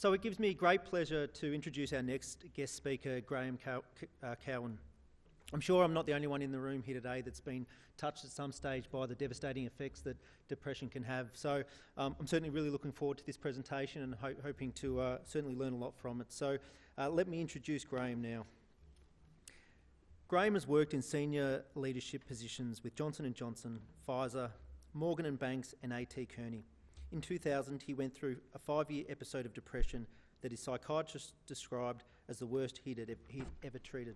So it gives me great pleasure to introduce our next guest speaker, Graeme Cowan. I'm sure I'm not the only one in the room here today that's been touched at some stage by the devastating effects that depression can have. So I'm certainly really looking forward to this presentation and hoping to certainly learn a lot from it. So let me introduce Graeme now. Graeme has worked in senior leadership positions with Johnson & Johnson, Pfizer, Morgan & Banks and A.T. Kearney. In 2000, he went through a 5-year episode of depression that his psychiatrist described as the worst he'd ever treated.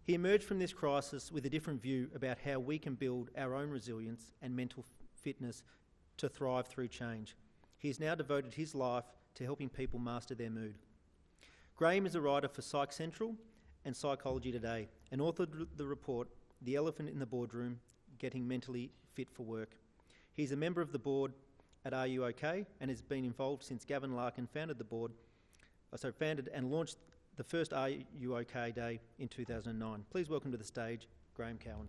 He emerged from this crisis with a different view about how we can build our own resilience and mental fitness to thrive through change. He has now devoted his life to helping people master their mood. Graeme is a writer for Psych Central and Psychology Today and authored the report, The Elephant in the Boardroom, Getting Mentally Fit for Work. He's a member of the board at Are You OK? And has been involved since Gavin Larkin founded and launched the first Are You OK Day in 2009. Please welcome to the stage, Graeme Cowan.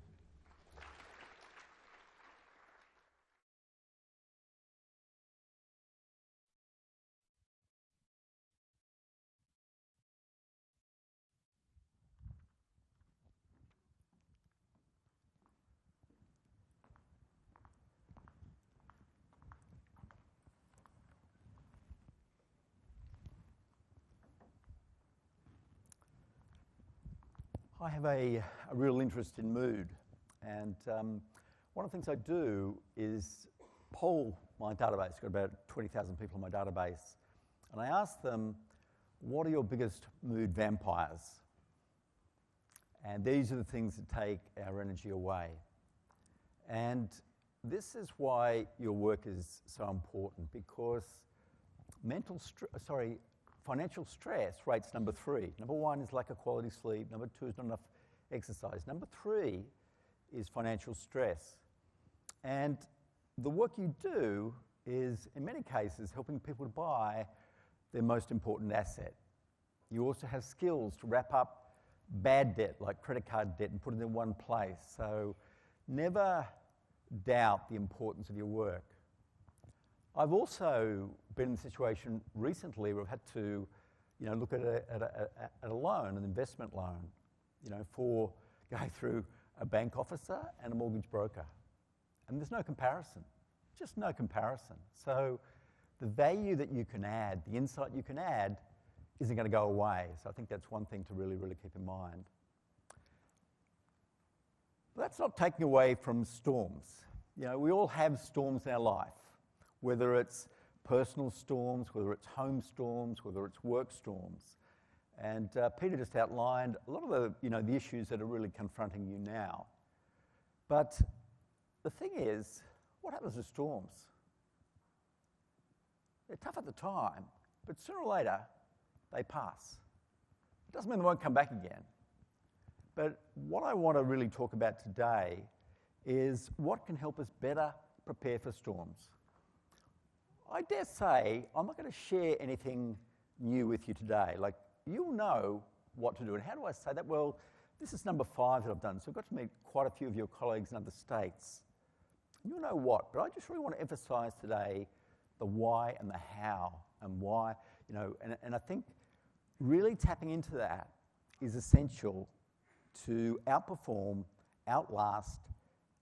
I have a real interest in mood, and one of the things I do is poll my database. I've got about 20,000 people in my database, and I ask them, what are your biggest mood vampires? And these are the things that take our energy away. And this is why your work is so important, because financial stress rates number 3. Number 1 is lack of quality sleep. Number 2 is not enough exercise. Number 3 is financial stress. And the work you do is, in many cases, helping people to buy their most important asset. You also have skills to wrap up bad debt, like credit card debt, and put it in one place. So never doubt the importance of your work. I've also been in a situation recently where I've had to, look at a loan, an investment loan, for going through a bank officer and a mortgage broker. And there's no comparison, just no comparison. So the value that you can add, the insight you can add, isn't going to go away. So I think that's one thing to really, really keep in mind. But that's not taking away from storms. We all have storms in our life. Whether it's personal storms, whether it's home storms, whether it's work storms. And Peter just outlined a lot of the issues that are really confronting you now. But the thing is, what happens to storms? They're tough at the time, but sooner or later, they pass. It doesn't mean they won't come back again. But what I want to really talk about today is what can help us better prepare for storms. I dare say I'm not going to share anything new with you today. Like, you'll know what to do. And how do I say that? Well, this is number 5 that I've done. So I've got to meet quite a few of your colleagues in other states. And you'll know what. But I just really want to emphasize today the why and the how and why, and I think really tapping into that is essential to outperform, outlast,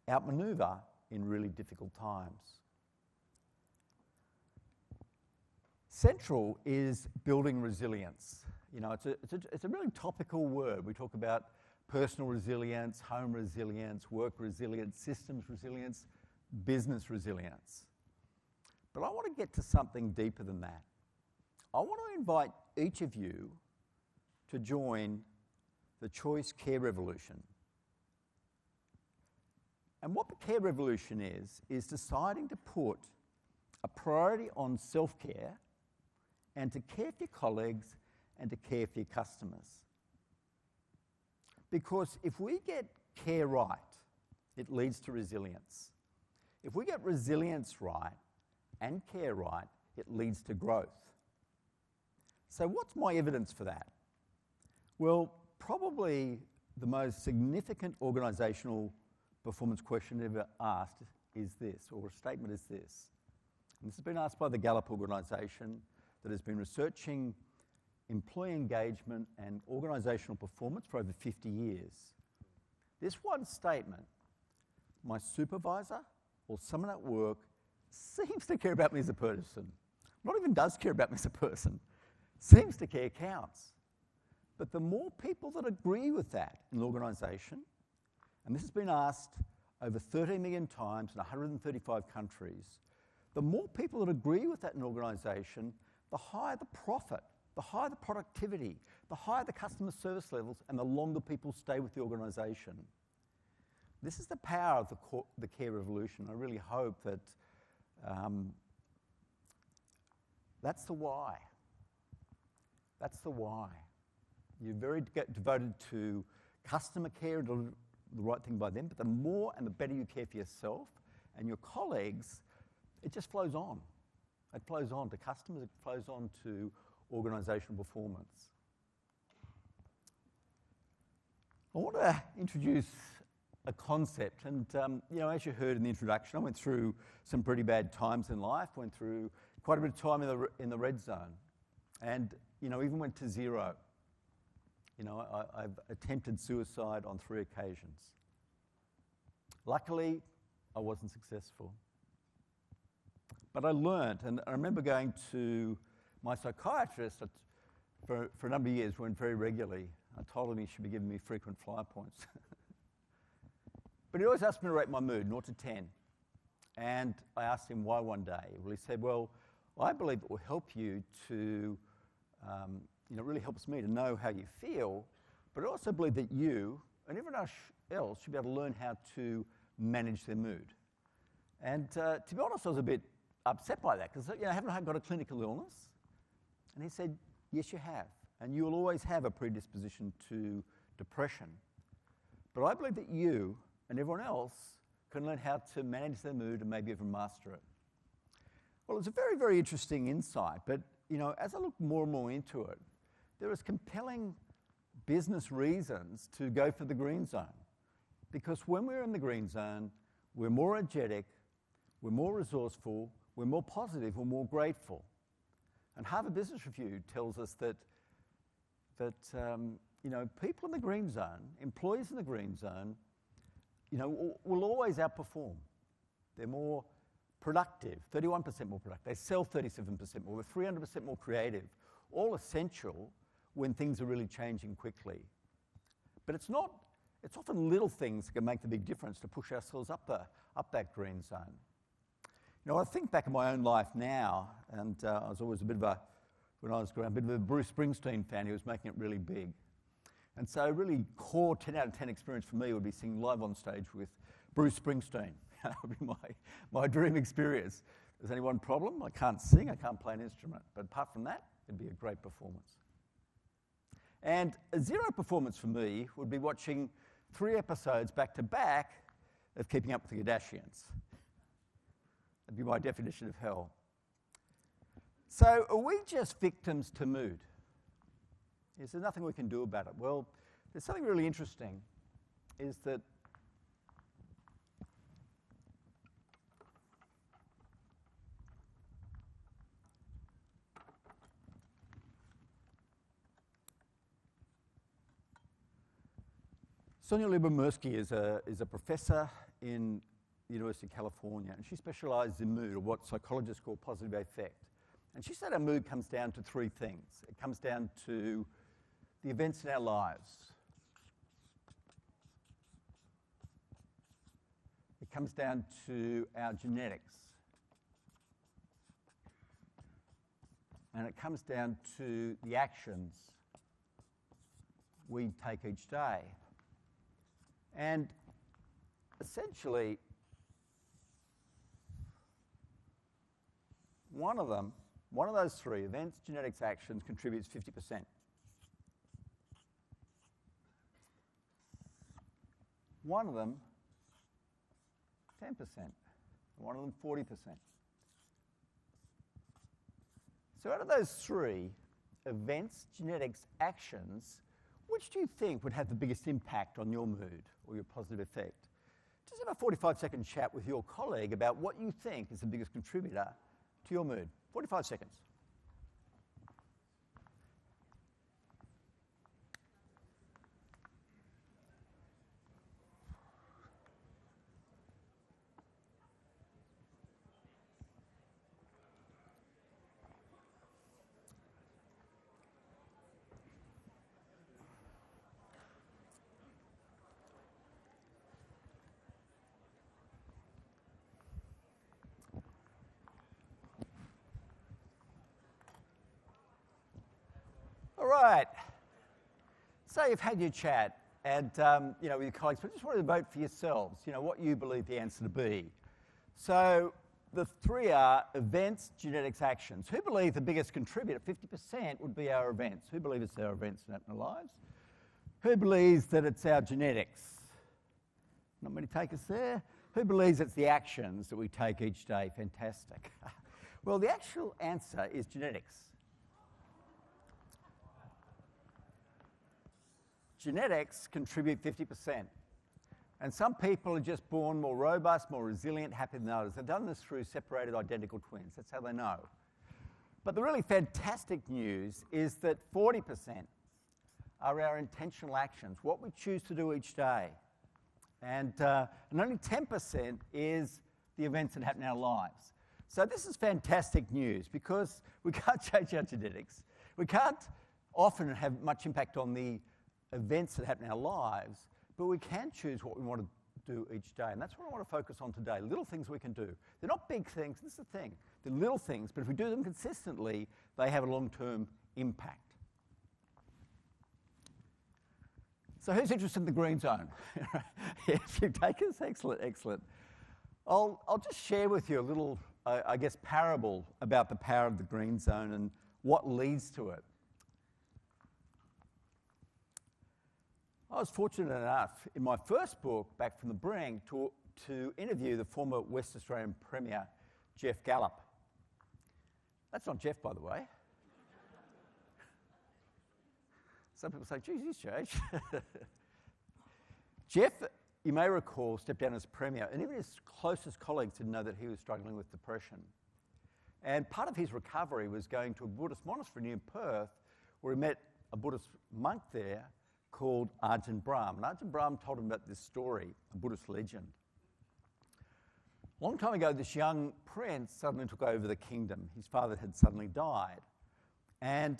outmaneuver in really difficult times. Central is building resilience. It's a really topical word. We talk about personal resilience, home resilience, work resilience, systems resilience, business resilience. But I want to get to something deeper than that. I want to invite each of you to join the Choice Care Revolution. And what the Care Revolution is deciding to put a priority on self-care and to care for your colleagues and to care for your customers. Because if we get care right, it leads to resilience. If we get resilience right and care right, it leads to growth. So what's my evidence for that? Well, probably the most significant organisational performance question ever asked is this, or a statement is this: And this has been asked by the Gallup organisation that has been researching employee engagement and organisational performance for over 50 years. This one statement, my supervisor or someone at work seems to care about me as a person, not even does care about me as a person, seems to care counts. But the more people that agree with that in an organisation, and this has been asked over 13 million times in 135 countries, the more people that agree with that in an organisation, the higher the profit, the higher the productivity, the higher the customer service levels, and the longer people stay with the organisation. This is the power of the care revolution. I really hope that that's the why. That's the why. You're very devoted to customer care and do the right thing by them, but the more and the better you care for yourself and your colleagues, it just flows on. It flows on to customers, it flows on to organisational performance. I want to introduce a concept, and as you heard in the introduction, I went through some pretty bad times in life, went through quite a bit of time in the red zone, and even went to zero. I've attempted suicide on 3 occasions. Luckily, I wasn't successful. But I learned, and I remember going to my psychiatrist for a number of years, went very regularly. I told him he should be giving me frequent flyer points. But he always asked me to rate my mood, 0 to 10. And I asked him why one day. Well, he said, well, I believe it will help you to, really helps me to know how you feel, but I also believe that you and everyone else should be able to learn how to manage their mood. And to be honest, I was a bit upset by that because haven't I got a clinical illness? And he said, yes, you have. And you will always have a predisposition to depression. But I believe that you and everyone else can learn how to manage their mood and maybe even master it. Well, it's a very, very interesting insight. But, as I look more and more into it, there is compelling business reasons to go for the green zone. Because when we're in the green zone, we're more energetic, we're more resourceful, we're more positive, we're more grateful. And Harvard Business Review tells us that people in the green zone, employees in the green zone, will always outperform. They're more productive, 31% more productive. They sell 37% more. They're 300% more creative. All essential when things are really changing quickly. But it's often little things that can make the big difference to push ourselves up that green zone. I think back in my own life now, and I was always when I was growing up, a bit of a Bruce Springsteen fan who was making it really big. And so a really core 10 out of 10 experience for me would be singing live on stage with Bruce Springsteen. That would be my dream experience. There's only one problem, I can't sing, I can't play an instrument. But apart from that, it'd be a great performance. And a zero performance for me would be watching 3 episodes back to back of Keeping Up with the Kardashians. That'd be my definition of hell. So are we just victims to mood? Is there nothing we can do about it? Well, there's something really interesting, is that Sonia Lyubomirsky is a professor in the University of California, and she specialises in mood, or what psychologists call positive affect. And she said our mood comes down to 3 things. It comes down to the events in our lives. It comes down to our genetics. And it comes down to the actions we take each day. And essentially, one of those 3, events, genetics, actions, contributes 50%. One of them, 10%. One of them, 40%. So out of those 3, events, genetics, actions, which do you think would have the biggest impact on your mood or your positive effect? Just have a 45-second chat with your colleague about what you think is the biggest contributor to your mood. 45 seconds. All right. So you've had your chat and, with your colleagues, but just wanted to vote for yourselves, what you believe the answer to be. So the three are events, genetics, actions. Who believe the biggest contributor, 50%, would be our events? Who believes it's our events that happen in our lives? Who believes that it's our genetics? Not many takers there. Who believes it's the actions that we take each day? Fantastic. Well, the actual answer is genetics. Genetics contribute 50%. And some people are just born more robust, more resilient, happier than others. They've done this through separated identical twins. That's how they know. But the really fantastic news is that 40% are our intentional actions, what we choose to do each day. And only 10% is the events that happen in our lives. So this is fantastic news because we can't change our genetics. We can't often have much impact on the events that happen in our lives, but we can choose what we want to do each day. And that's what I want to focus on today, little things we can do. They're not big things, this is the thing. They're little things, but if we do them consistently, they have a long-term impact. So who's interested in the green zone? If you take us, excellent, excellent. I'll just share with you a little, parable about the power of the green zone and what leads to it. I was fortunate enough in my first book, Back from the Brink, to interview the former West Australian Premier, Geoff Gallop. That's not Geoff, by the way. Some people say, geez, he's changed. Geoff, you may recall, stepped down as Premier, and even his closest colleagues didn't know that he was struggling with depression. And part of his recovery was going to a Buddhist monastery near Perth, where he met a Buddhist monk there called Ajahn Brahm. And Ajahn Brahm told him about this story, a Buddhist legend. A long time ago, this young prince suddenly took over the kingdom. His father had suddenly died. And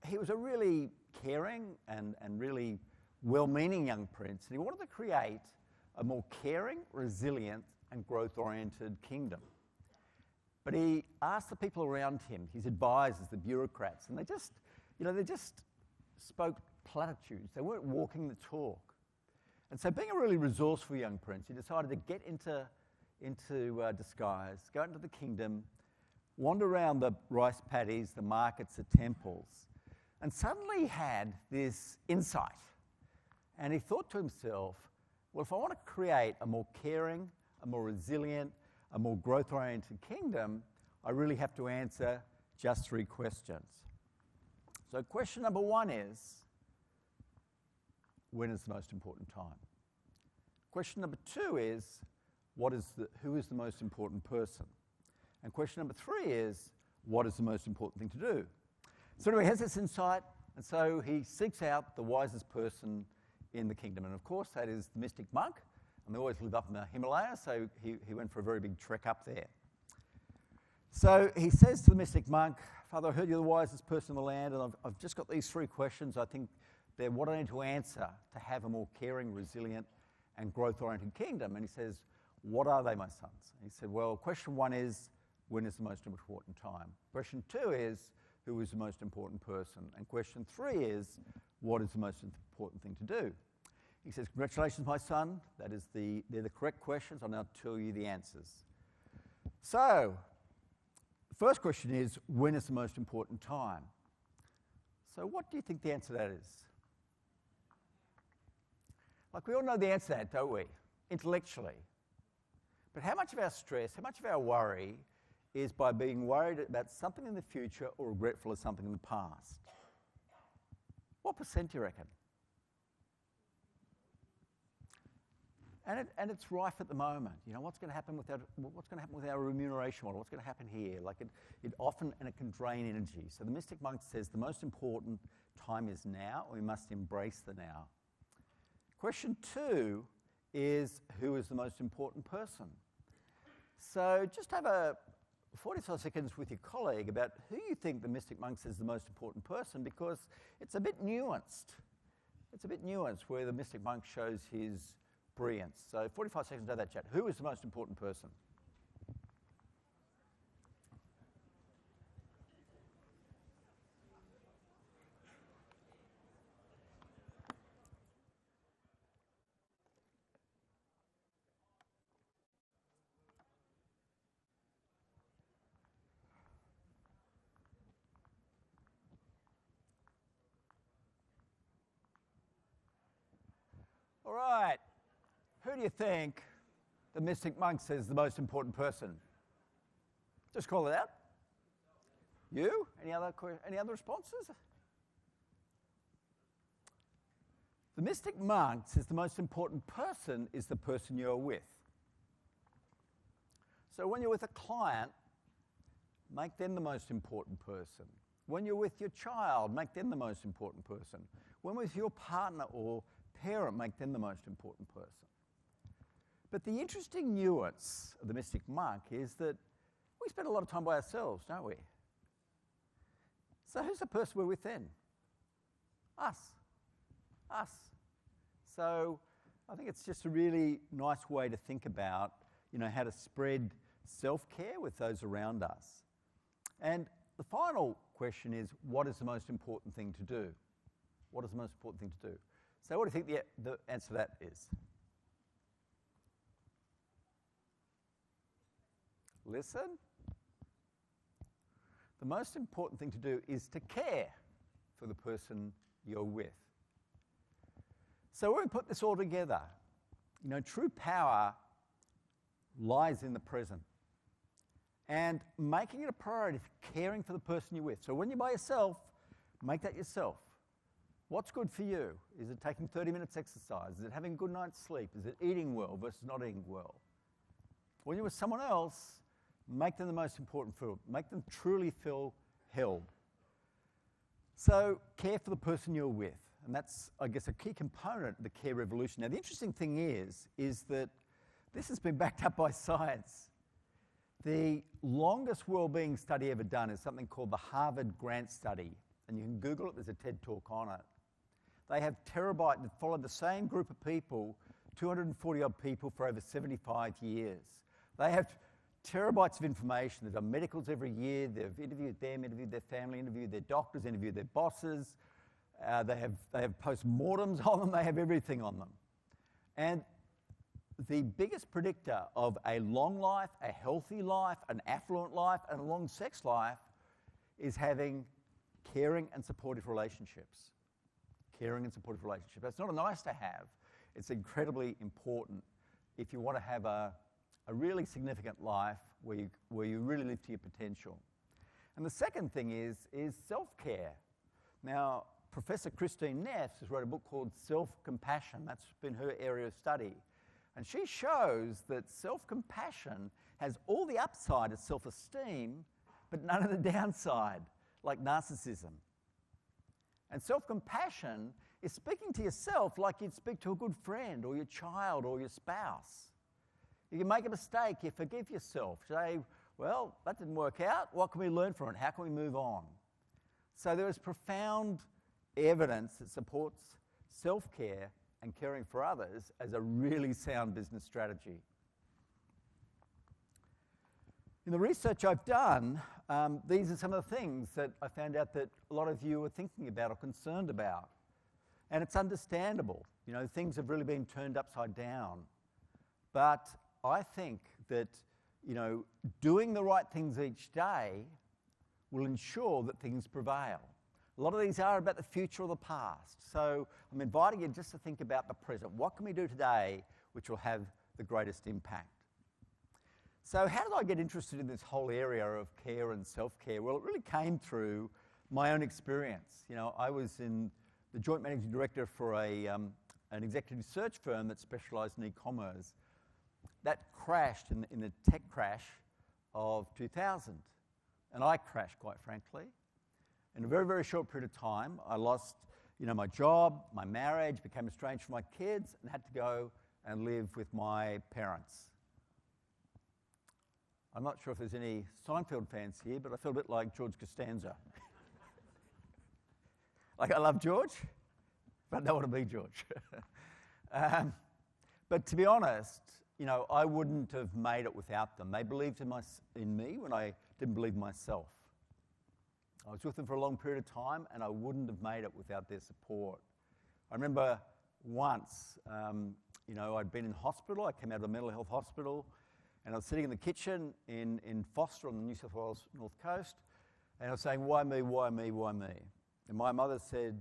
he was a really caring and really well-meaning young prince. And he wanted to create a more caring, resilient, and growth-oriented kingdom. But he asked the people around him, his advisors, the bureaucrats, and they just spoke platitudes. They weren't walking the talk. And so being a really resourceful young prince, he decided to get into disguise, go into the kingdom, wander around the rice paddies, the markets, the temples, and suddenly he had this insight. And he thought to himself, well, if I want to create a more caring, a more resilient, a more growth-oriented kingdom, I really have to answer just 3 questions. So question number 1 is, when is the most important time? Question number 2 is, who is the most important person? And question number 3 is, what is the most important thing to do? So anyway, he has this insight, and so he seeks out the wisest person in the kingdom. And of course, that is the mystic monk, and they always live up in the Himalayas, so he went for a very big trek up there. So he says to the mystic monk, Father, I heard you're the wisest person in the land, and I've just got these 3 questions. I think they're what I need to answer to have a more caring, resilient, and growth-oriented kingdom. And he says, what are they, my sons? And he said, well, question 1 is, when is the most important time? Question 2 is, who is the most important person? And question 3 is, what is the most important thing to do? He says, congratulations, my son. They're the correct questions. I'll now tell you the answers. So, the first question is, when is the most important time? So what do you think the answer to that is? Like, we all know the answer to that, don't we? Intellectually. But how much of our stress, how much of our worry is by being worried about something in the future or regretful of something in the past? What % do you reckon? And it's rife at the moment. You know, what's going to happen with our remuneration model? What's going to happen here? Like it often, and it can drain energy. So the Mystic Monk says the most important time is now. We must embrace the now. Question 2 is, who is the most important person? So just have a 45 seconds with your colleague about who you think the Mystic Monk says is the most important person, because it's a bit nuanced. It's a bit nuanced where the Mystic Monk shows his brilliance. So 45 seconds to have that chat. Who is the most important person? All right. Who do you think the Mystic Monk says is the most important person? Just call it out. You? Any other responses? The Mystic Monk says the most important person is the person you're with. So when you're with a client, make them the most important person. When you're with your child, make them the most important person. When with your partner or parent, make them the most important person. But the interesting nuance of the Mystic Monk is that we spend a lot of time by ourselves, don't we? So who's the person we're with then? Us. So I think it's just a really nice way to think about, you know, how to spread self-care with those around us. And the final question is, what is the most important thing to do? What is the most important thing to do? So what do you think the answer to that is? Listen. The most important thing to do is to care for the person you're with. So when we put this all together, you know, true power lies in the present. And making it a priority for caring for the person you're with. So when you're by yourself, make that yourself. What's good for you? Is it taking 30 minutes exercise? Is it having a good night's sleep? Is it eating well versus not eating well? When you're with someone else, make them the most important for you. Make them truly feel held. So care for the person you're with. And that's, I guess, a key component of the care revolution. Now, the interesting thing is that this has been backed up by science. The longest well-being study ever done is something called the Harvard Grant Study. And you can Google it, there's a TED talk on it. They have terabyte that followed the same group of people, 240 odd people, for over 75 years. They have terabytes of information. They've done medicals every year. They've interviewed them, interviewed their family, interviewed their doctors, interviewed their bosses. They have post-mortems on them. They have everything on them. And the biggest predictor of a long life, a healthy life, an affluent life, and a long sex life is having caring and supportive relationships. Caring and supportive relationships. That's not a nice to have. It's incredibly important if you want to have a really significant life where you really live to your potential. And the second thing is self-care. Now, Professor Christine Neff has wrote a book called Self-Compassion. That's been her area of study. And she shows that self-compassion has all the upside of self-esteem, but none of the downside, like narcissism. And self-compassion is speaking to yourself like you'd speak to a good friend or your child or your spouse. You can make a mistake, you forgive yourself. Say, well, that didn't work out. What can we learn from it? How can we move on? So there is profound evidence that supports self-care and caring for others as a really sound business strategy. In the research I've done, these are some of the things that I found out that a lot of you are thinking about or concerned about. And it's understandable. You know, things have really been turned upside down. But I think that, you know, doing the right things each day will ensure that things prevail. A lot of these are about the future or the past. So I'm inviting you just to think about the present. What can we do today which will have the greatest impact? So how did I get interested in this whole area of care and self-care? Well, it really came through my own experience. You know, I was the joint managing director for a an executive search firm that specialised in e-commerce. That crashed in the tech crash of 2000. And I crashed, quite frankly. In a very, very short period of time, I lost my job, my marriage, became estranged from my kids, and had to go and live with my parents. I'm not sure if there's any Seinfeld fans here, but I feel a bit like George Costanza. Like, I love George, but I don't want to be George. But to be honest, I wouldn't have made it without them. They believed in me when I didn't believe in myself. I was with them for a long period of time, and I wouldn't have made it without their support. I remember once, I'd been in hospital. I came out of a mental health hospital, and I was sitting in the kitchen in Foster on the New South Wales North Coast, and I was saying, why me, why me, why me? And my mother said,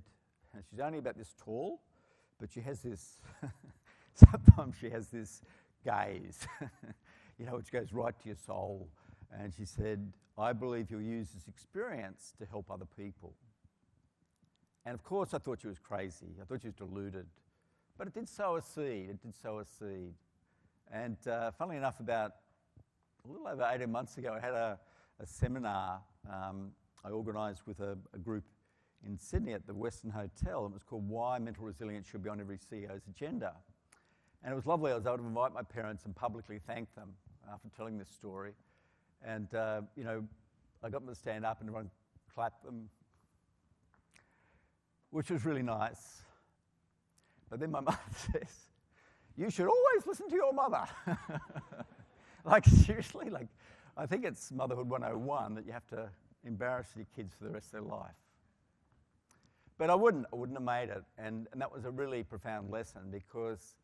she's only about this tall, but she has this, sometimes she has this gaze, which goes right to your soul. And she said, I believe you'll use this experience to help other people. And of course, I thought she was crazy. I thought she was deluded. But it did sow a seed. It did sow a seed. And funnily enough, about a little over 18 months ago, I had a seminar I organised with a group in Sydney at the Western Hotel. It was called Why Mental Resilience Should Be on Every CEO's Agenda. And it was lovely. I was able to invite my parents and publicly thank them for telling this story. And, I got them to stand up and everyone clapped them, which was really nice. But then my mother says, you should always listen to your mother. Like, seriously? Like, I think it's Motherhood 101 that you have to embarrass your kids for the rest of their life. But I wouldn't have made it. And that was a really profound lesson, because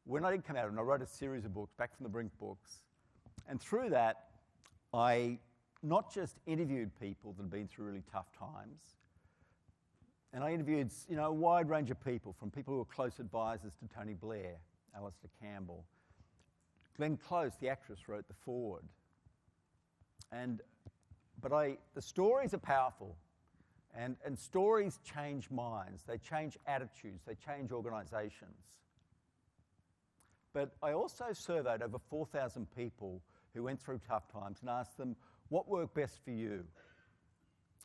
when I did come out, and I wrote a series of books, Back from the Brink books, and through that, I not just interviewed people that had been through really tough times, and I interviewed a wide range of people, from people who were close advisors to Tony Blair, Alistair Campbell. Glenn Close, the actress, wrote the foreword. But the stories are powerful, and stories change minds, they change attitudes, they change organisations. But I also surveyed over 4,000 people who went through tough times and asked them, what worked best for you?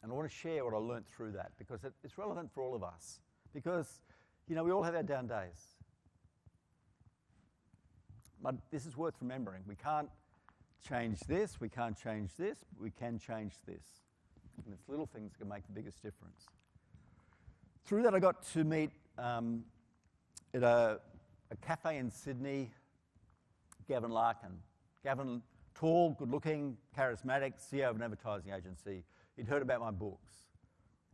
And I want to share what I learnt through that, because it's relevant for all of us. Because, we all have our down days. But this is worth remembering. We can't change this, we can't change this, but we can change this. And it's little things that can make the biggest difference. Through that, I got to meet at a cafe in Sydney, Gavin Larkin. Gavin, tall, good-looking, charismatic, CEO of an advertising agency. He'd heard about my books.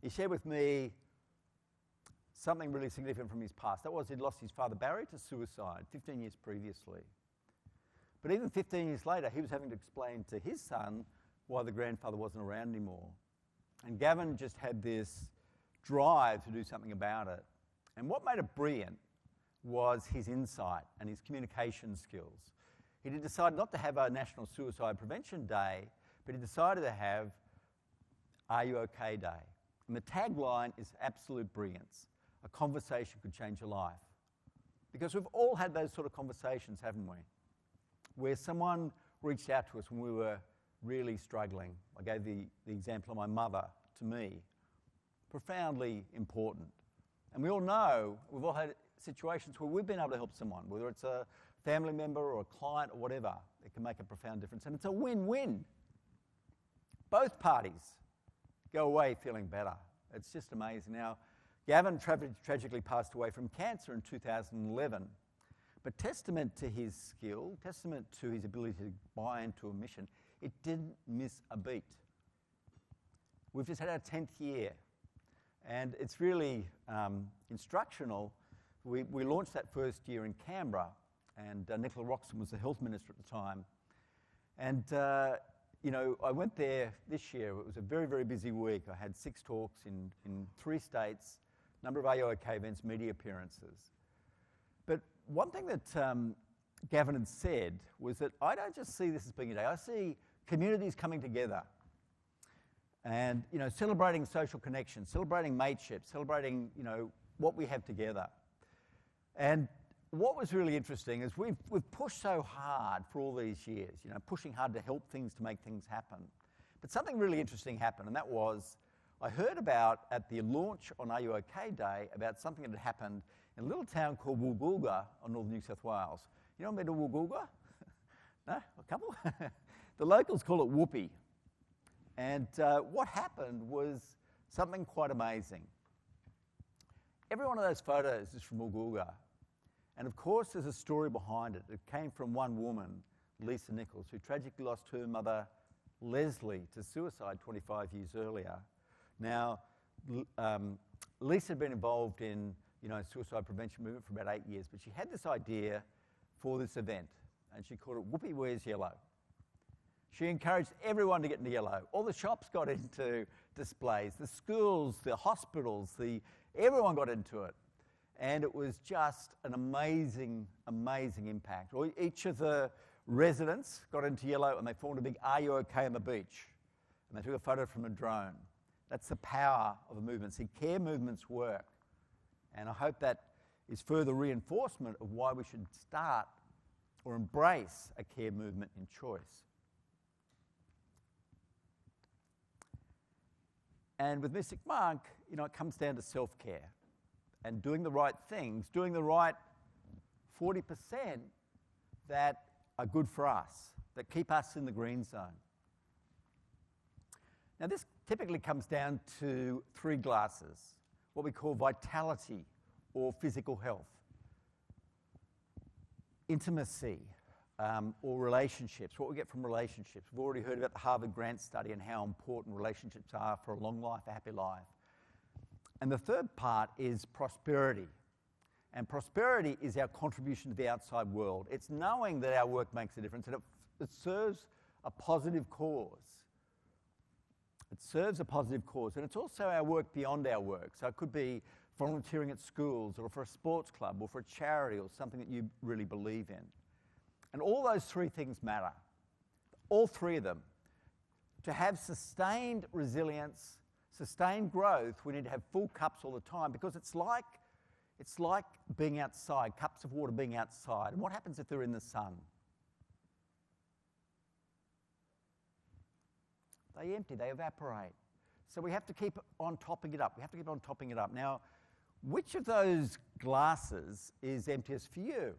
He shared with me something really significant from his past. That was he'd lost his father Barry to suicide 15 years previously. But even 15 years later, he was having to explain to his son why the grandfather wasn't around anymore. And Gavin just had this drive to do something about it. And what made it brilliant was his insight and his communication skills. He decided not to have a National Suicide Prevention Day, but he decided to have Are You OK Day. And the tagline is absolute brilliance. A conversation could change your life. Because we've all had those sort of conversations, haven't we? Where someone reached out to us when we were really struggling. I gave the example of my mother to me. Profoundly important. And we all know, we've all had situations where we've been able to help someone, whether it's a family member or a client or whatever. It can make a profound difference. And it's a win-win. Both parties go away feeling better. It's just amazing. Now, Gavin tragically passed away from cancer in 2011. But testament to his skill, testament to his ability to buy into a mission, it didn't miss a beat. We've just had our 10th year. And it's really instructional. We launched that first year in Canberra, and Nicola Roxon was the health minister at the time. And, I went there this year. It was a very, very busy week. I had 6 talks in 3 states, a number of AOK events, media appearances. But one thing that Gavin had said was that I don't just see this as being a day. I see communities coming together and, celebrating social connection, celebrating mateship, celebrating, what we have together. And what was really interesting is we've pushed so hard for all these years, pushing hard to help things, to make things happen. But something really interesting happened, and that was I heard about at the launch on Are You OK Day about something that had happened in a little town called Woolgoolga on northern New South Wales. You know, been to Woolgoolga? No? A couple? The locals call it Whoopee. And what happened was something quite amazing. Every one of those photos is from Woolgoolga. And of course, there's a story behind it. It came from one woman, Lisa Nichols, who tragically lost her mother, Leslie, to suicide 25 years earlier. Now, Lisa had been involved in suicide prevention movement for about 8 years, but she had this idea for this event, and she called it Whoopee Wears Yellow. She encouraged everyone to get into yellow. All the shops got into displays, the schools, the hospitals, everyone got into it. And it was just an amazing, amazing impact. Each of the residents got into yellow and they formed a big Are You OK on the beach. And they took a photo from a drone. That's the power of a movement. See, care movements work. And I hope that is further reinforcement of why we should start or embrace a care movement in choice. And with Mystic Monk, it comes down to self-care and doing the right things, doing the right 40% that are good for us, that keep us in the green zone. Now, this typically comes down to 3 glasses, what we call vitality or physical health, intimacy or relationships, what we get from relationships. We've already heard about the Harvard Grant study and how important relationships are for a long life, a happy life. And the third part is prosperity. And prosperity is our contribution to the outside world. It's knowing that our work makes a difference and it serves a positive cause. It serves a positive cause. And it's also our work beyond our work. So it could be volunteering at schools or for a sports club or for a charity or something that you really believe in. And all those 3 things matter. All 3 of them. To have sustained resilience, sustained growth, we need to have full cups all the time because it's like being outside, cups of water being outside. And what happens if they're in the sun? They empty, they evaporate. So we have to keep on topping it up. We have to keep on topping it up. Now, which of those glasses is emptiest for you?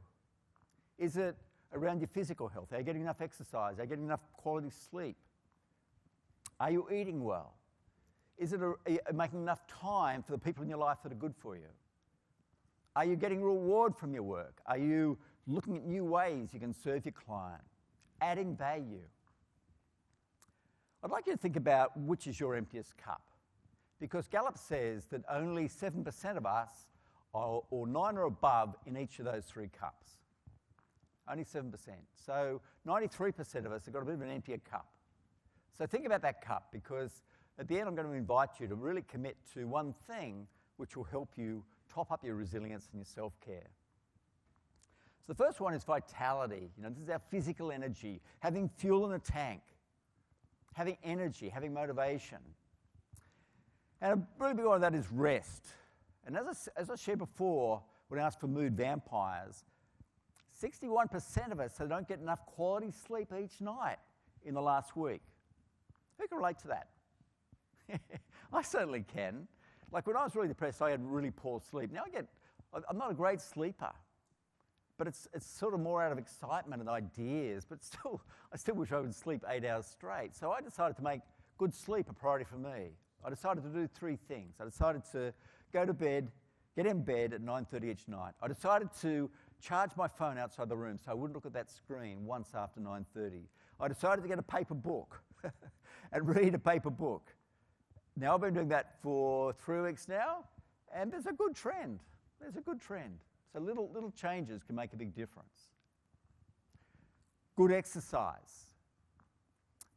Is it around your physical health? Are you getting enough exercise? Are you getting enough quality sleep? Are you eating well? Is it making enough time for the people in your life that are good for you? Are you getting reward from your work? Are you looking at new ways you can serve your client? Adding value? I'd like you to think about which is your emptiest cup. Because Gallup says that only 7% of us are, or 9 or above in each of those 3 cups. Only 7%. So 93% of us have got a bit of an emptier cup. So think about that cup, because at the end I'm going to invite you to really commit to one thing which will help you top up your resilience and your self-care. So the first one is vitality. This is our physical energy, having fuel in the tank, having energy, having motivation. And a really big one of that is rest. And as I shared before, when I asked for mood vampires, 61% of us don't get enough quality sleep each night in the last week. Who can relate to that? I certainly can. Like when I was really depressed, I had really poor sleep. Now I'm not a great sleeper, but it's sort of more out of excitement and ideas, but I still wish I would sleep 8 hours straight. So I decided to make good sleep a priority for me. I decided to do 3 things. I decided to go to bed, get in bed at 9:30 each night. I decided to charge my phone outside the room so I wouldn't look at that screen once after 9:30. I decided to get a paper book and read a paper book. Now, I've been doing that for 3 weeks now, and there's a good trend. There's a good trend. So little changes can make a big difference. Good exercise.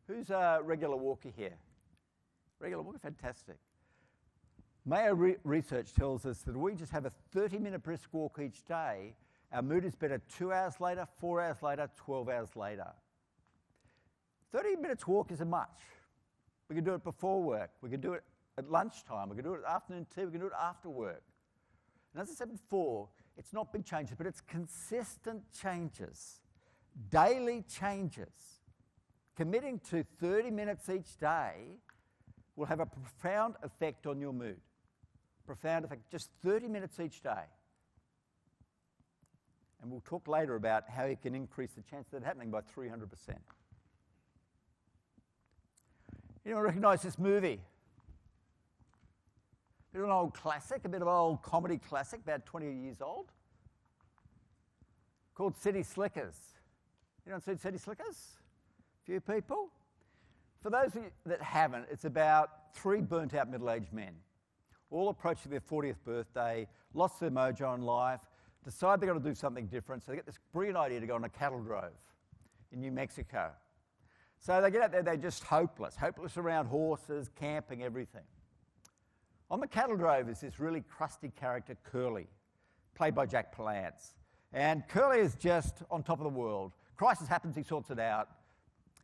Who's a regular walker here? Regular walker, fantastic. Mayo research tells us that if we just have a 30-minute brisk walk each day, our mood is better 2 hours later, 4 hours later, 12 hours later. 30 minutes walk isn't much. We can do it before work. We can do it at lunchtime. We can do it at afternoon tea. We can do it after work. And as I said before, It's not big changes, but it's consistent changes, daily changes. Committing to 30 minutes each day will have a profound effect on your mood. Profound effect, just 30 minutes each day. And we'll talk later about how you can increase the chance of that happening by 300%. Anyone recognise this movie? A bit of an old classic, a bit of an old comedy classic, about 20 years old, called City Slickers. Anyone seen City Slickers? A few people? For those of you that haven't, it's about 3 burnt-out middle-aged men, all approaching their 40th birthday, lost their mojo in life, decide they're going to do something different, so they get this brilliant idea to go on a cattle drove in New Mexico. So they get out there, they're just hopeless around horses, camping, everything. On the cattle drove is this really crusty character, Curly, played by Jack Palance. And Curly is just on top of the world. Crisis happens, he sorts it out.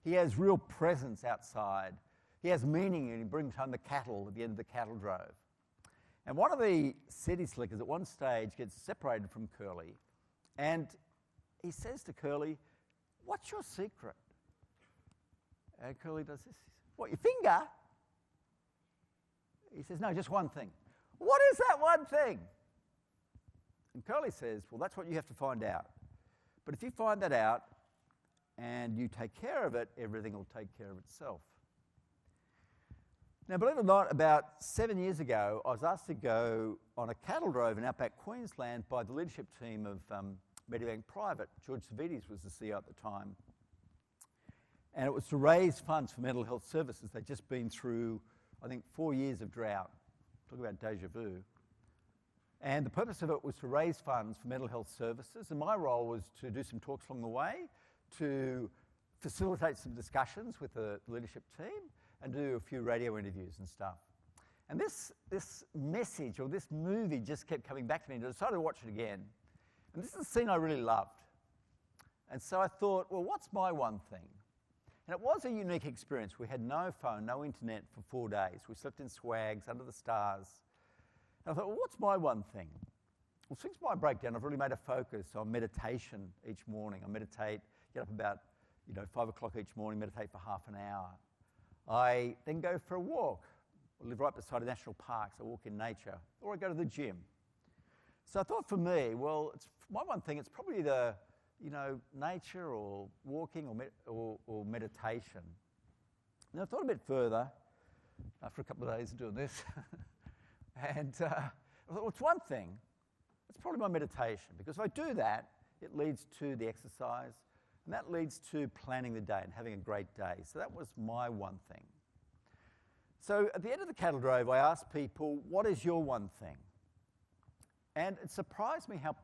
He has real presence outside. He has meaning, and he brings home the cattle at the end of the cattle drove. And one of the city slickers at one stage gets separated from Curly, and he says to Curly, "What's your secret?" And Curly does this. "What, your finger?" He says, "No, just one thing." "What is that one thing?" And Curly says, "Well, that's what you have to find out. But if you find that out and you take care of it, everything will take care of itself." Now, believe it or not, about 7 years ago, I was asked to go on a cattle drove in outback Queensland by the leadership team of Medibank Private. George Savides was the CEO at the time. And it was to raise funds for mental health services. They'd just been through, I think, 4 years of drought. Talk about deja vu. And the purpose of it was to raise funds for mental health services. And my role was to do some talks along the way, to facilitate some discussions with the leadership team, and do a few radio interviews and stuff. And this message, or this movie, just kept coming back to me, and I decided to watch it again. And this is a scene I really loved. And so I thought, well, what's my one thing? And it was a unique experience. We had no phone, no internet for 4 days. We slept in swags under the stars. And I thought, well, what's my one thing? Well, since my breakdown, I've really made a focus on meditation each morning. I meditate, get up about 5 o'clock each morning, meditate for half an hour. I then go for a walk. I live right beside a national park, so I walk in nature, or I go to the gym. So I thought for me, well, it's my one thing, it's probably the, nature or walking or meditation. And I thought a bit further, after a couple of days of doing this, and I thought, well, it's one thing, it's probably my meditation, because if I do that, it leads to the exercise, and that leads to planning the day and having a great day. So that was my one thing. So at the end of the cattle drove, I asked people, what is your one thing? And it surprised me how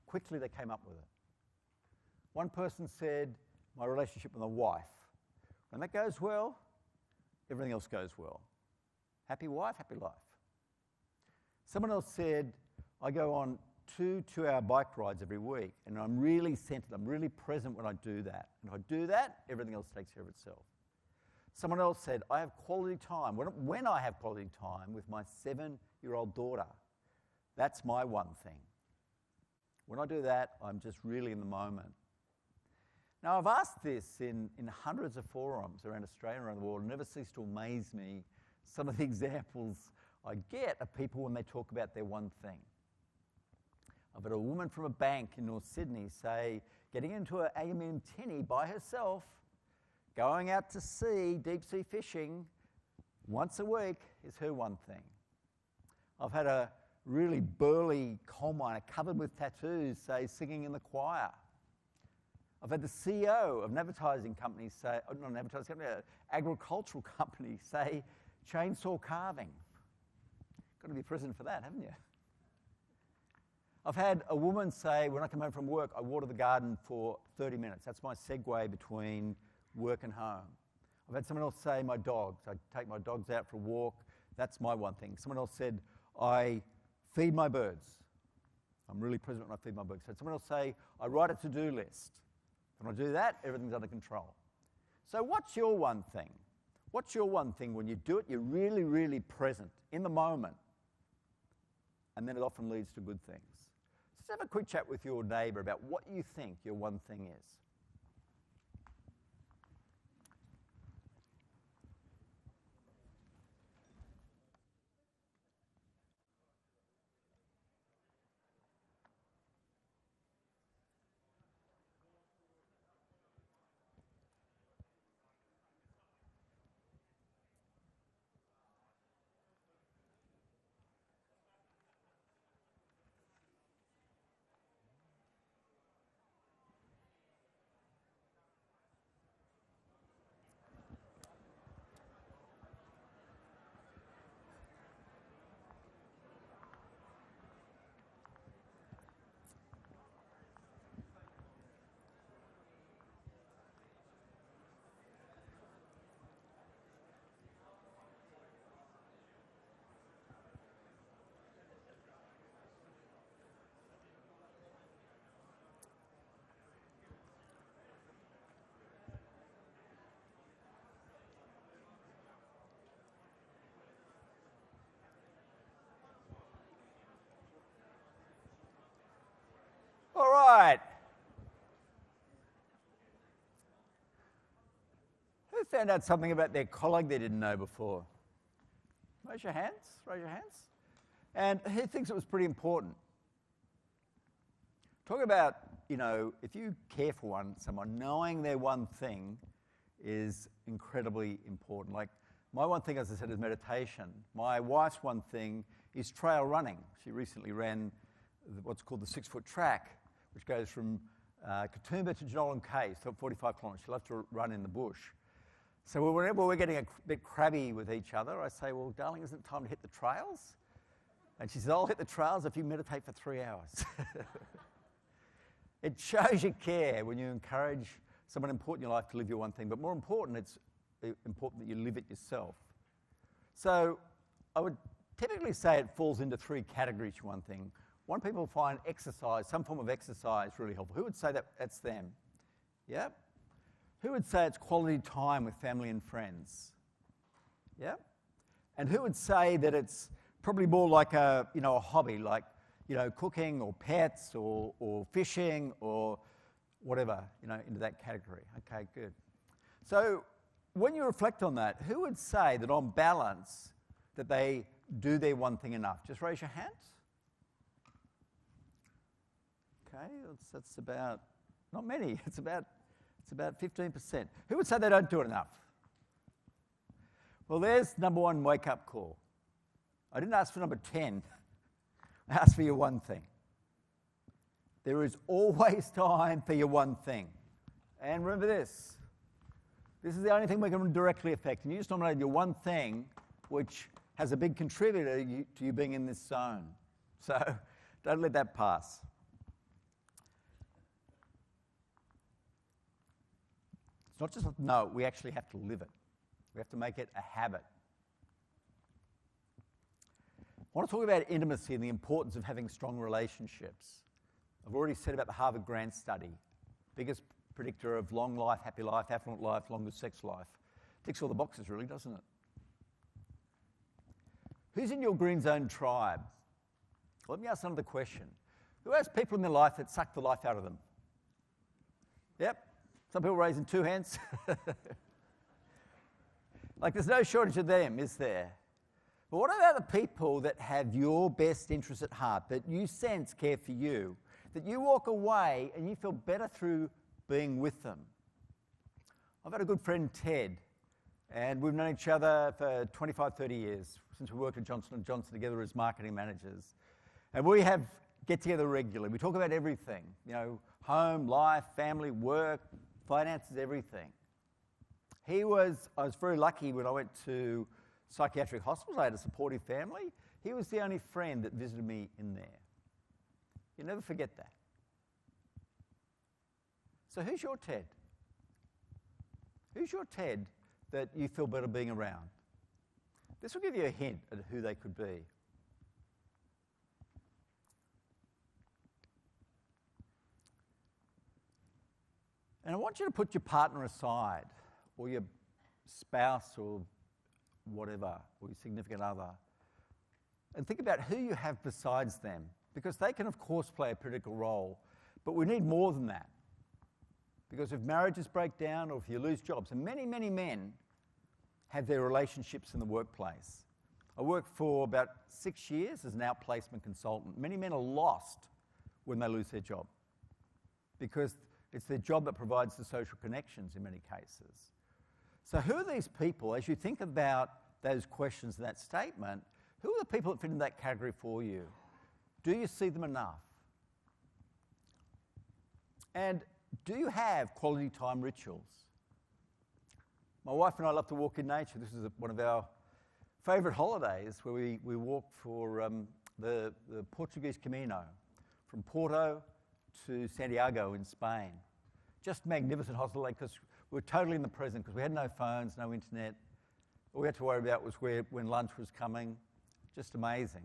quickly they came up with it. One person said, my relationship with my wife. When that goes well, everything else goes well. Happy wife, happy life. Someone else said, I go on 2 2-hour bike rides every week, and I'm really centered, I'm really present when I do that. And if I do that, everything else takes care of itself. Someone else said, I have quality time. When I have quality time with my 7-year-old daughter, that's my one thing. When I do that, I'm just really in the moment. Now, I've asked this in hundreds of forums around Australia and around the world. It never ceases to amaze me some of the examples I get of people when they talk about their one thing. I've had a woman from a bank in North Sydney say getting into an aluminium tinny by herself, going out to sea, deep sea fishing, once a week is her one thing. I've had a really burly coal miner covered with tattoos say singing in the choir. I've had the CEO of an advertising company say, not an advertising company, an agricultural company say chainsaw carving. Got to be prison for that, haven't you? I've had a woman say, when I come home from work, I water the garden for 30 minutes. That's my segue between work and home. I've had someone else say, my dogs. I take my dogs out for a walk. That's my one thing. Someone else said, I feed my birds. I'm really present when I feed my birds. So someone else say, I write a to-do list. When I do that, everything's under control. So what's your one thing? What's your one thing? When you do it, you're really, really present in the moment. And then it often leads to good things. So Just have a quick chat with your neighbour about what you think your one thing is. All right. Who found out something about their colleague they didn't know before? Raise your hands. Raise your hands. And who thinks it was pretty important? Talk about, if you care for someone, knowing their one thing is incredibly important. Like my one thing, as I said, is meditation. My wife's one thing is trail running. She recently ran what's called the 6-foot track, which goes from Katoomba to Genolan Cay, so 45 kilometres. She loves to run in the bush. So whenever we're getting a bit crabby with each other, I say, well, darling, isn't it time to hit the trails? And she says, I'll hit the trails if you meditate for 3 hours. It shows you care when you encourage someone important in your life to live your one thing. But more important, it's important that you live it yourself. So I would typically say it falls into 3 categories, one thing. One, people find exercise, some form of exercise, really helpful. Who would say that that's them? Yeah? Who would say it's quality time with family and friends? Yeah? And who would say that it's probably more like a hobby, like, cooking or pets or fishing or whatever, into that category? Okay, good. So when you reflect on that, who would say that on balance that they do their one thing enough? Just raise your hands. Okay, that's about, not many, it's about 15%. Who would say they don't do it enough? Well, there's number 1 wake-up call. I didn't ask for number 10. I asked for your one thing. There is always time for your one thing. And remember this. This is the only thing we can directly affect. And you just nominated your one thing, which has a big contributor to you being in this zone. So don't let that pass. It's not just no, we actually have to live it. We have to make it a habit. I want to talk about intimacy and the importance of having strong relationships. I've already said about the Harvard Grant study, biggest predictor of long life, happy life, affluent life, longer sex life. Ticks all the boxes, really, doesn't it? Who's in your green zone tribe? Well, let me ask another question. Who has people in their life that suck the life out of them? Yep. Some people raising 2 hands. Like there's no shortage of them, is there? But what about the people that have your best interests at heart, that you sense care for you, that you walk away and you feel better through being with them? I've had a good friend, Ted, and we've known each other for 25, 30 years, since we worked at Johnson & Johnson together as marketing managers. And we get together regularly. We talk about everything, home, life, family, work, finances, everything. I was very lucky when I went to psychiatric hospitals. I had a supportive family. He was the only friend that visited me in there. You never forget that. So who's your Ted? Who's your Ted that you feel better being around? This will give you a hint at who they could be. And I want you to put your partner aside, or your spouse, or whatever, or your significant other, and think about who you have besides them because they can, of course, play a critical role. But we need more than that. Because if marriages break down or if you lose jobs, and many, many men have their relationships in the workplace. I worked for about 6 years as an outplacement consultant. Many men are lost when they lose their job because it's their job that provides the social connections in many cases. So who are these people? As you think about those questions in that statement, who are the people that fit in that category for you? Do you see them enough? And do you have quality time rituals? My wife and I love to walk in nature. This is one of our favourite holidays where we walk for the Portuguese Camino from Porto to Santiago in Spain. Just magnificent holiday because we're totally in the present because we had no phones, no internet. All we had to worry about was when lunch was coming. Just amazing.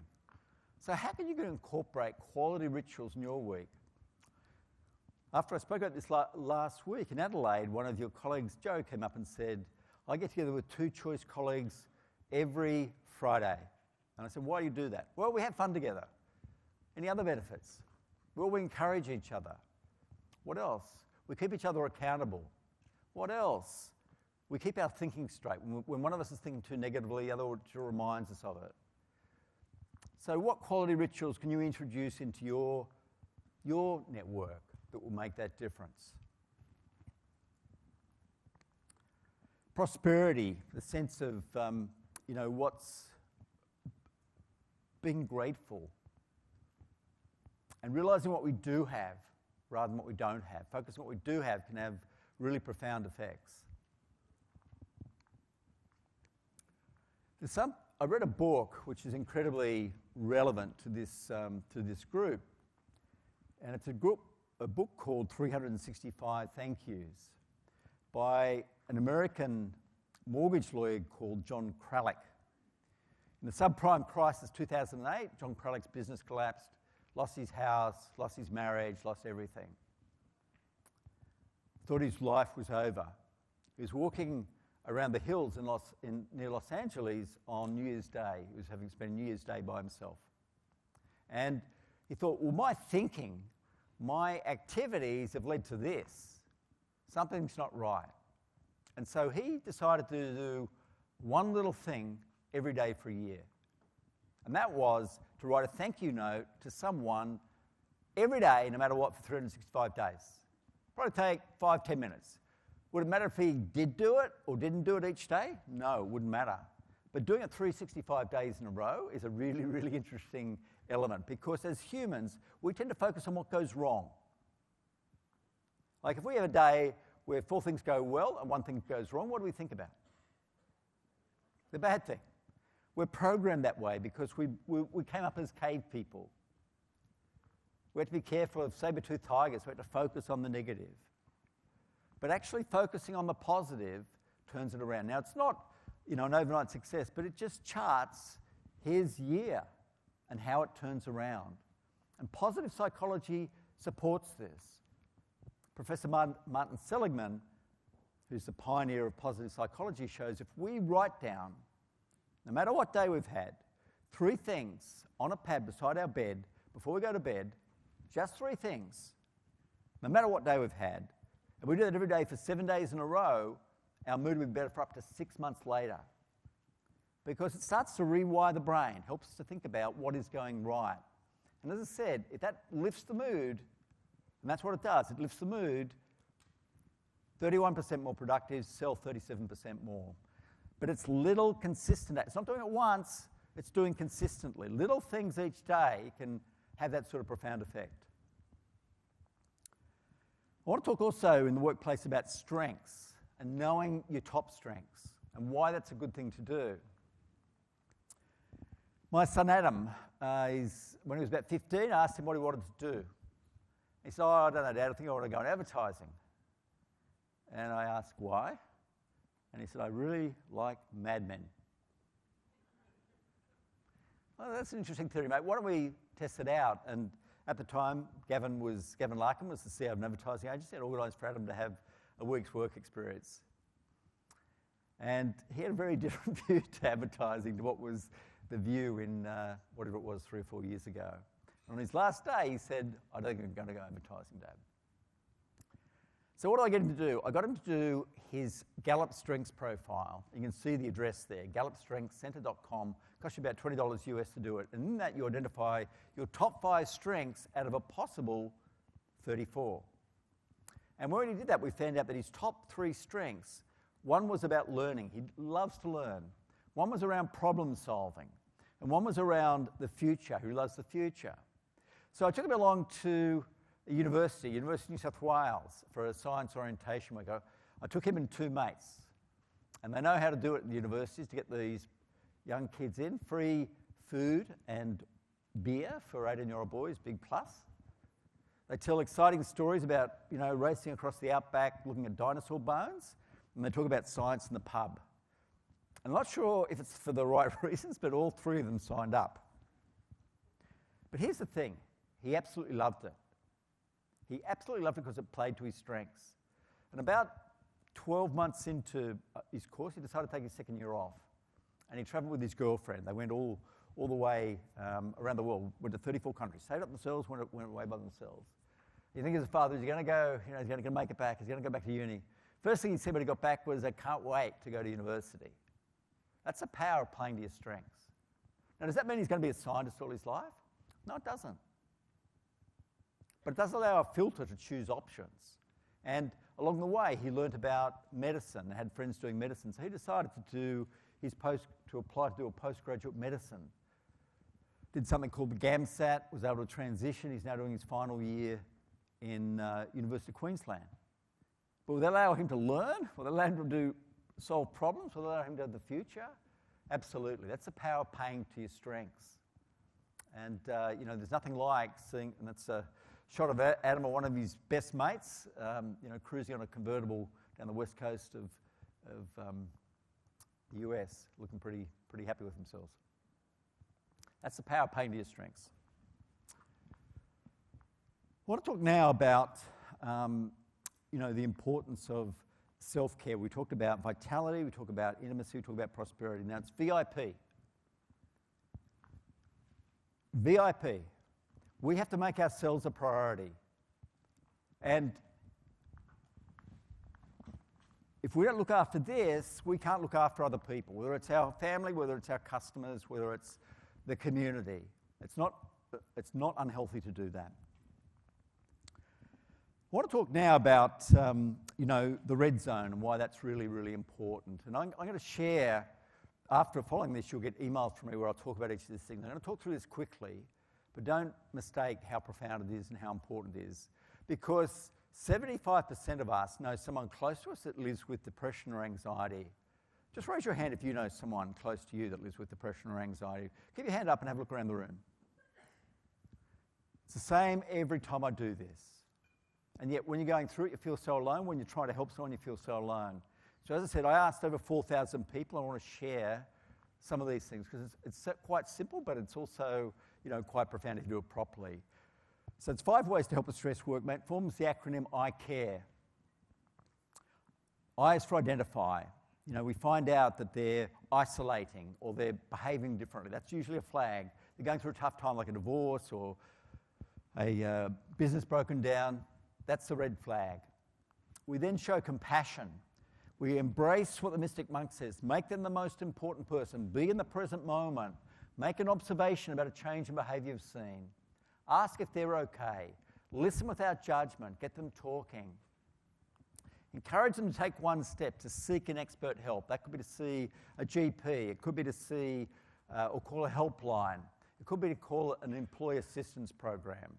So how can you incorporate quality rituals in your week? After I spoke about this last week in Adelaide, one of your colleagues, Joe, came up and said, I get together with 2 choice colleagues every Friday. And I said, why do you do that? Well, we have fun together. Any other benefits? Well, we encourage each other. What else? We keep each other accountable. What else? We keep our thinking straight. When one of us is thinking too negatively, the other reminds us of it. So what quality rituals can you introduce into your network that will make that difference? Prosperity, the sense of, what's being grateful and realising what we do have rather than what we don't have. Focusing on what we do have can have really profound effects. I read a book which is incredibly relevant to this group, and it's a book called 365 Thank Yous by an American mortgage lawyer called John Kralik. In the subprime crisis 2008, John Kralik's business collapsed, lost his house, lost his marriage, lost everything. Thought his life was over. He was walking around the hills near Los Angeles on New Year's Day. He was having spent New Year's Day by himself. And he thought, well, my thinking, my activities have led to this. Something's not right. And so he decided to do one little thing every day for a year. And that was to write a thank you note to someone every day, no matter what, for 365 days. Probably take 5-10 minutes. Would it matter if he did do it or didn't do it each day? No, it wouldn't matter. But doing it 365 days in a row is a really, really interesting element because as humans, we tend to focus on what goes wrong. Like if we have a day where 4 things go well and 1 thing goes wrong, what do we think about? The bad thing. We're programmed that way because we came up as cave people. We have to be careful of saber-toothed tigers. We have to focus on the negative. But actually focusing on the positive turns it around. Now, it's not an overnight success, but it just charts his year and how it turns around. And positive psychology supports this. Professor Martin Seligman, who's the pioneer of positive psychology, shows if we write down, no matter what day we've had, 3 things on a pad beside our bed before we go to bed, just 3 things, no matter what day we've had, and we do that every day for 7 days in a row, our mood will be better for up to 6 months later. Because it starts to rewire the brain, helps us to think about what is going right. And as I said, if that lifts the mood, and that's what it does, it lifts the mood, 31% more productive, sell 37% more. But it's little consistent. It's not doing it once, it's doing consistently. Little things each day can have that sort of profound effect. I want to talk also in the workplace about strengths and knowing your top strengths and why that's a good thing to do. My son Adam, when he was about 15, I asked him what he wanted to do. He said, I don't know, Dad, I think I want to go in advertising. And I asked, why? And he said, I really like Mad Men. Well, that's an interesting theory, mate. Why don't we test it out? And at the time, Gavin Larkin was the CEO of an advertising agency and organised for Adam to have a week's work experience. And he had a very different view to advertising to what was the view in whatever it was 3 or 4 years ago. On his last day, he said, I don't think I'm going to go advertising, Dad. So what did I get him to do? I got him to do his Gallup Strengths profile. You can see the address there, gallupstrengthscenter.com. Costs you about $20 US to do it. And in that, you identify your top 5 strengths out of a possible 34. And when he did that, we found out that his top 3 strengths, one was about learning. He loves to learn. One was around problem solving. And one was around the future. He loves the future. So I took him along to a University of New South Wales, for a science orientation week. I took him and 2 mates. And they know how to do it in the universities to get these young kids in. Free food and beer for 18-year-old boys, big plus. They tell exciting stories about, racing across the outback, looking at dinosaur bones. And they talk about science in the pub. I'm not sure if it's for the right reasons, but all 3 of them signed up. But here's the thing. He absolutely loved it. He absolutely loved it because it played to his strengths. And about 12 months into his course, he decided to take his second year off. And he travelled with his girlfriend. They went all the way around the world, went to 34 countries, stayed up themselves, went away by themselves. You think as a father, is he going to go, he's going to make it back, he's going to go back to uni. First thing he said when he got back was, I can't wait to go to university. That's the power of playing to your strengths. Now, does that mean he's going to be a scientist all his life? No, it doesn't. But it does allow a filter to choose options. And along the way, he learnt about medicine and had friends doing medicine. So he decided to apply to do a postgraduate medicine. Did something called the GAMSAT, was able to transition. He's now doing his final year in University of Queensland. But will that allow him to learn? Will that allow him to solve problems? Will that allow him to have the future? Absolutely. That's the power of paying to your strengths. And, there's nothing like seeing, and that's a shot of Adam, one of his best mates, cruising on a convertible down the west coast of the US, looking pretty happy with themselves. That's the power of paying to your strengths. I want to talk now about, the importance of self-care. We talked about vitality, we talked about intimacy, we talked about prosperity. Now it's VIP. VIP. We have to make ourselves a priority. And if we don't look after this, we can't look after other people, whether it's our family, whether it's our customers, whether it's the community. It's not unhealthy to do that. I want to talk now about, the red zone and why that's really, really important. And I'm going to share, after following this, you'll get emails from me where I'll talk about each of these things. I'm going to talk through this quickly, but don't mistake how profound it is and how important it is. Because 75% of us know someone close to us that lives with depression or anxiety. Just raise your hand if you know someone close to you that lives with depression or anxiety. Keep your hand up and have a look around the room. It's the same every time I do this. And yet when you're going through it, you feel so alone. When you're trying to help someone, you feel so alone. So as I said, I asked over 4,000 people. I want to share some of these things because it's quite simple, but it's also quite profound if you do it properly. So it's 5 ways to help with stress workmate. Forms the acronym I CARE. I is for identify. We find out that they're isolating or they're behaving differently. That's usually a flag. They're going through a tough time like a divorce or a business broken down. That's the red flag. We then show compassion. We embrace what the mystic monk says. Make them the most important person. Be in the present moment. Make an observation about a change in behaviour you've seen. Ask if they're okay. Listen without judgment. Get them talking. Encourage them to take one step, to seek an expert help. That could be to see a GP. It could be to see or call a helpline. It could be to call an employee assistance program.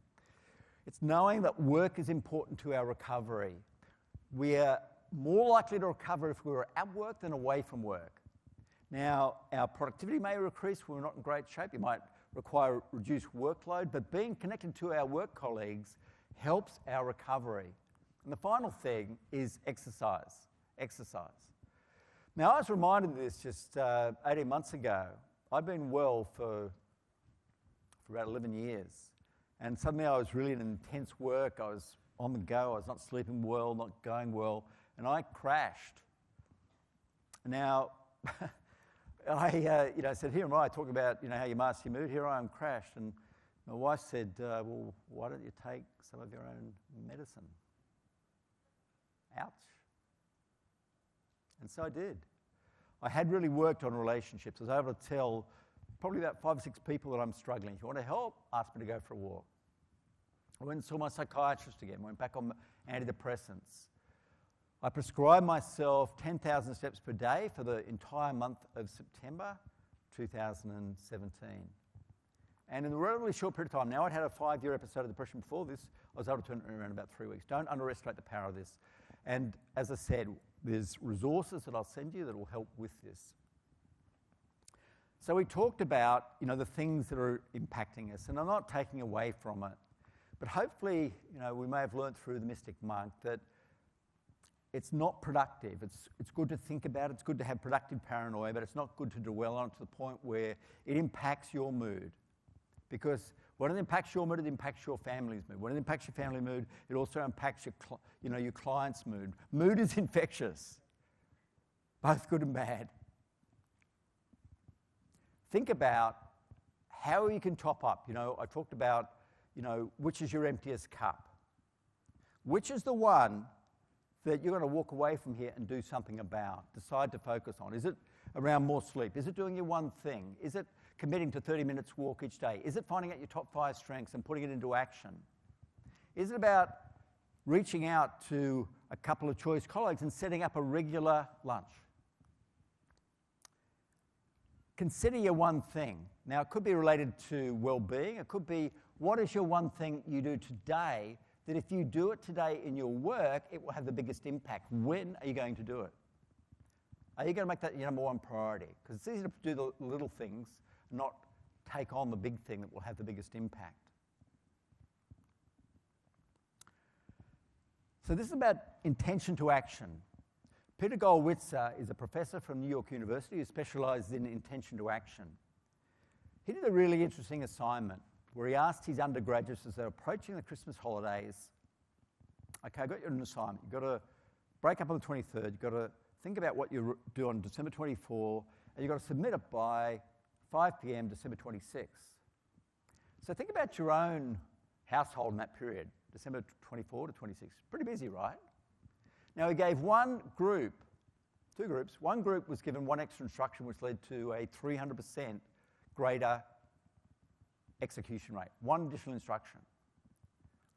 It's knowing that work is important to our recovery. We are more likely to recover if we're at work than away from work. Now, our productivity may increase when we're not in great shape. You might require reduced workload, but being connected to our work colleagues helps our recovery. And the final thing is exercise. Exercise. Now, I was reminded of this just 18 months ago. I've been well for about 11 years. And suddenly I was really in intense work. I was on the go. I was not sleeping well, not going well. And I crashed. Now, I said, here am I talking about how you master your mood. Here I am crashed. And My wife said, well, why don't you take some of your own medicine? Ouch. And so I did. I had really worked on relationships. I was able to tell probably about 5 or 6 people that I'm struggling. If you want to help, ask me to go for a walk. I went and saw my psychiatrist again, went back on antidepressants. I prescribed myself 10,000 steps per day for the entire month of September 2017. And in a relatively short period of time, now I'd had a 5-year episode of depression before this, I was able to turn it around in about 3 weeks. Don't underestimate the power of this. And as I said, there's resources that I'll send you that will help with this. So we talked about, the things that are impacting us, and I'm not taking away from it. But hopefully, we may have learned through the Mystic Monk that it's not productive. It's good to think about it. It's good to have productive paranoia, but it's not good to dwell on it to the point where it impacts your mood. Because when it impacts your mood, it impacts your family's mood. When it impacts your family mood, it also impacts your client's mood. Mood is infectious, both good and bad. Think about how you can top up. I talked about, which is your emptiest cup? Which is the one that you're going to walk away from here and do something about, decide to focus on? Is it around more sleep? Is it doing your one thing? Is it committing to 30 minutes walk each day? Is it finding out your top 5 strengths and putting it into action? Is it about reaching out to a couple of choice colleagues and setting up a regular lunch? Consider your one thing. Now, it could be related to well-being. It could be, what is your one thing you do today that if you do it today in your work, it will have the biggest impact? When are you going to do it? Are you going to make that your number one priority? Because it's easy to do the little things, not take on the big thing that will have the biggest impact. So this is about intention to action. Peter Gollwitzer is a professor from New York University who specializes in intention to action. He did a really interesting assignment where he asked his undergraduates as they're approaching the Christmas holidays, okay, I've got you an assignment. You've got to break up on the 23rd. You've got to think about what you do on December 24, and you've got to submit it by 5 p.m. December 26th. So think about your own household in that period, December 24 to 26. Pretty busy, right? Now, he gave one group, 2 groups. One group was given one extra instruction, which led to a 300% greater execution rate. One additional instruction.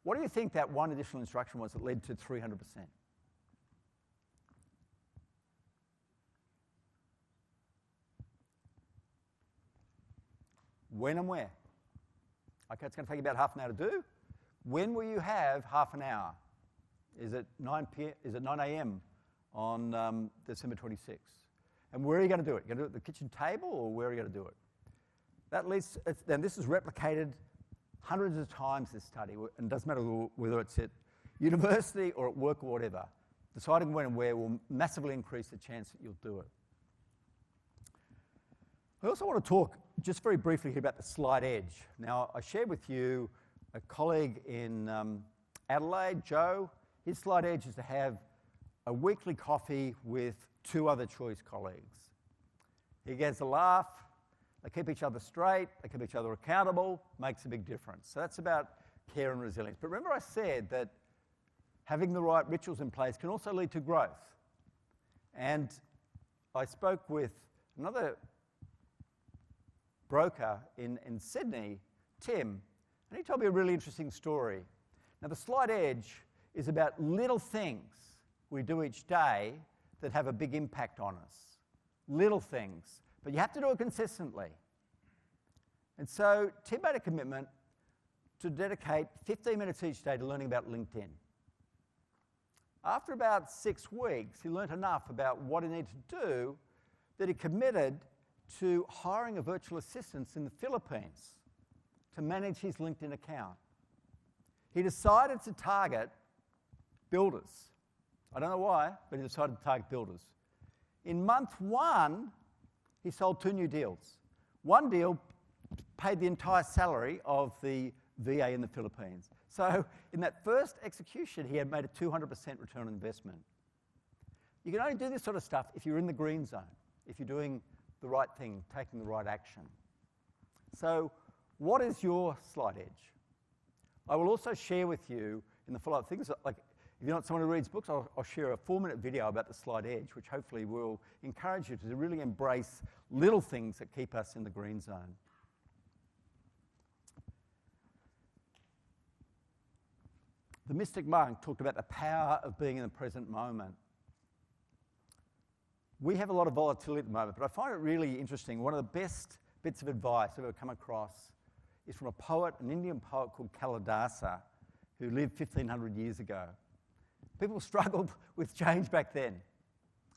What do you think that one additional instruction was that led to 300%? When and where? Okay, it's going to take you about half an hour to do. When will you have half an hour? Is it 9 p.m.? Is it 9 a.m. on December 26th? And where are you going to do it? You're going to do it at the kitchen table, or where are you going to do it? That leads. And this is replicated hundreds of times. This study, and it doesn't matter whether it's at university or at work or whatever. Deciding when and where will massively increase the chance that you'll do it. I also want to talk just very briefly here about the slight edge. Now, I shared with you a colleague in Adelaide, Joe. His slight edge is to have a weekly coffee with 2 other choice colleagues. He gets a laugh, they keep each other straight, they keep each other accountable, makes a big difference. So that's about care and resilience. But remember I said that having the right rituals in place can also lead to growth. And I spoke with another broker in Sydney, Tim, and he told me a really interesting story. Now, the slight edge is about little things we do each day that have a big impact on us. Little things. But you have to do it consistently. And so Tim made a commitment to dedicate 15 minutes each day to learning about LinkedIn. After about 6 weeks, he learned enough about what he needed to do that he committed to hiring a virtual assistant in the Philippines to manage his LinkedIn account. He decided to target builders. I don't know why, but he decided to target builders. In month 1, he sold 2 new deals. One deal paid the entire salary of the VA in the Philippines. So in that first execution, he had made a 200% return on investment. You can only do this sort of stuff if you're in the green zone, if you're doing the right thing, taking the right action. So What is your slight edge? I will also share with you in the follow-up things, like if you're not someone who reads books, I'll share a 4-minute video about the slight edge, which hopefully will encourage you to really embrace little things that keep us in the green zone. The mystic monk talked about the power of being in the present moment. We have a lot of volatility at the moment, but I find it really interesting. One of the best bits of advice I've ever come across is from a poet, an Indian poet called Kalidasa, who lived 1,500 years ago. People struggled with change back then.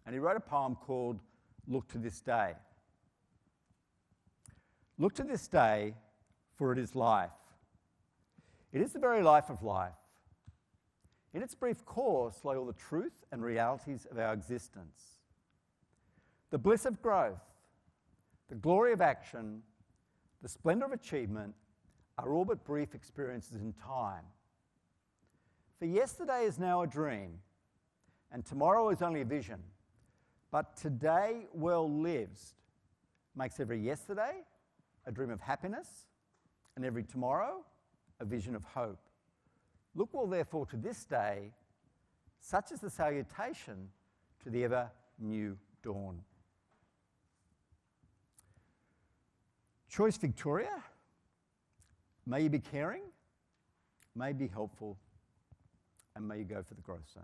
And he wrote a poem called Look to This Day. Look to this day, for it is life. It is the very life of life. In its brief course lie all the truth and realities of our existence. The bliss of growth, the glory of action, the splendour of achievement are all but brief experiences in time. For yesterday is now a dream, and tomorrow is only a vision. But today, well lived, makes every yesterday a dream of happiness, and every tomorrow a vision of hope. Look well, therefore, to this day, such is the salutation to the ever-new dawn. Choice Victoria, may you be caring, may you be helpful, and may you go for the growth zone.